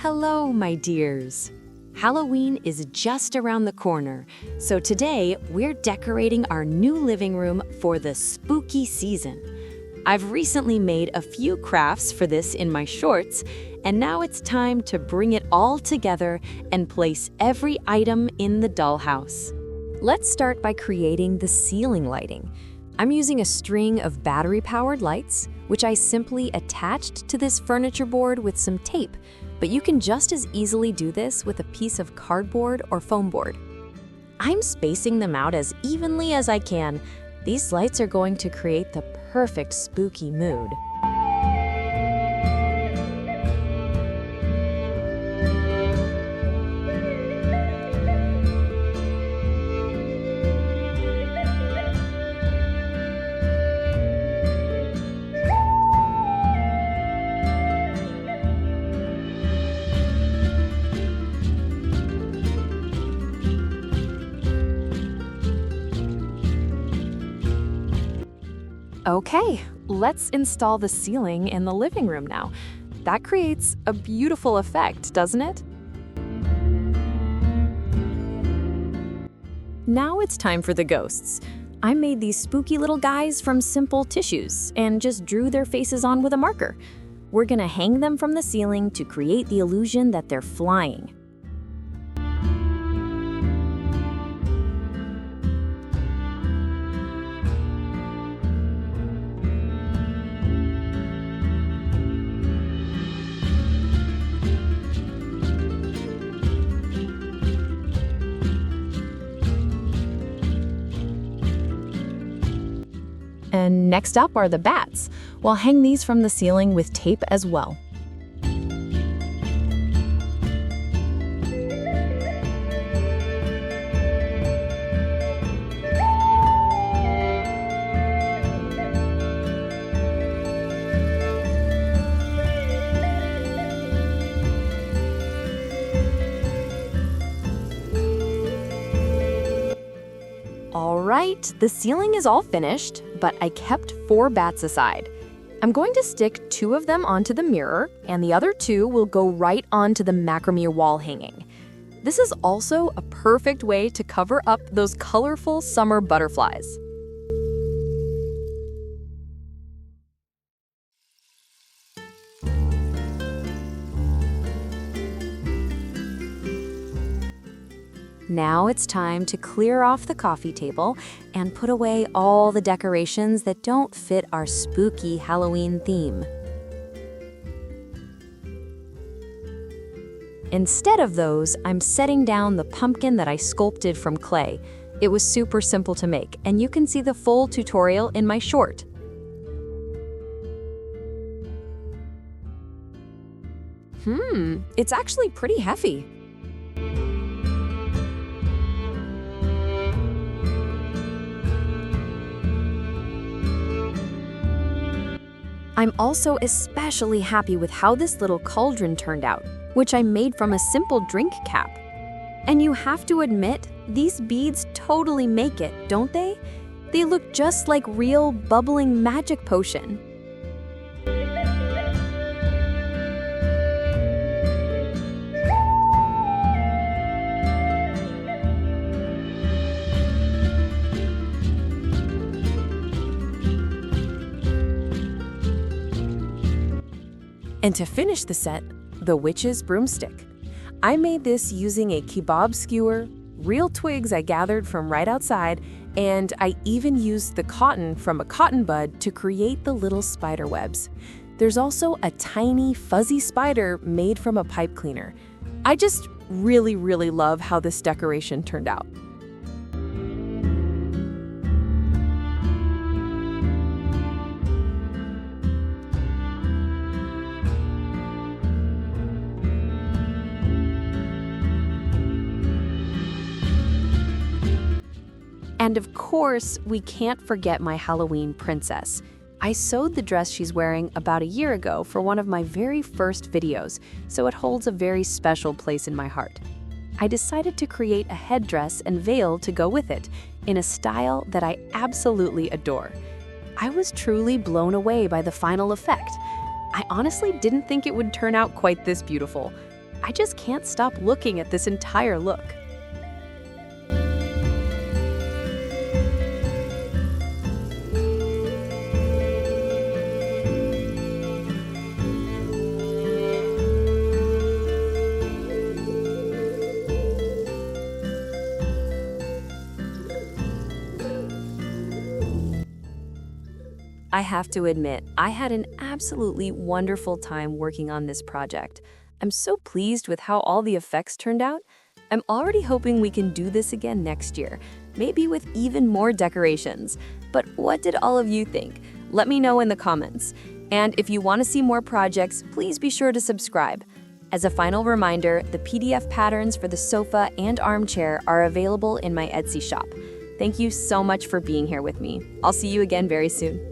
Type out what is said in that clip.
Hello, my dears. Halloween is just around the corner, so today we're decorating our new living room for the spooky season. I've recently made a few crafts for this in my shorts, and now it's time to bring it all together and place every item in the dollhouse. Let's start by creating the ceiling lighting. I'm using a string of battery-powered lights, which I simply attached to this furniture board with some tape, but you can just as easily do this with a piece of cardboard or foam board. I'm spacing them out as evenly as I can. These lights are going to create the perfect spooky mood. Okay, let's install the ceiling in the living room now. That creates a beautiful effect, doesn't it? Now it's time for the ghosts. I made these spooky little guys from simple tissues and just drew their faces on with a marker. We're gonna hang them from the ceiling to create the illusion that they're flying. And next up are the bats. We'll hang these from the ceiling with tape as well. Alright, the ceiling is all finished, but I kept 4 bats aside. I'm going to stick 2 of them onto the mirror, and the other 2 will go right onto the macrame wall hanging. This is also a perfect way to cover up those colorful summer butterflies. Now it's time to clear off the coffee table and put away all the decorations that don't fit our spooky Halloween theme. Instead of those, I'm setting down the pumpkin that I sculpted from clay. It was super simple to make, and you can see the full tutorial in my short. It's actually pretty heavy. I'm also especially happy with how this little cauldron turned out, which I made from a simple drink cap. And you have to admit, these beads totally make it, don't they? They look just like real bubbling magic potion. And to finish the set, the witch's broomstick. I made this using a kebab skewer, real twigs I gathered from right outside, and I even used the cotton from a cotton bud to create the little spider webs. There's also a tiny fuzzy spider made from a pipe cleaner. I just really love how this decoration turned out. And of course, we can't forget my Halloween princess. I sewed the dress she's wearing about a year ago for one of my very first videos, so it holds a very special place in my heart. I decided to create a headdress and veil to go with it, in a style that I absolutely adore. I was truly blown away by the final effect. I honestly didn't think it would turn out quite this beautiful. I just can't stop looking at this entire look. I have to admit, I had an absolutely wonderful time working on this project. I'm so pleased with how all the effects turned out. I'm already hoping we can do this again next year, maybe with even more decorations. But what did all of you think? Let me know in the comments. And if you want to see more projects, please be sure to subscribe. As a final reminder, the PDF patterns for the sofa and armchair are available in my Etsy shop. Thank you so much for being here with me. I'll see you again very soon.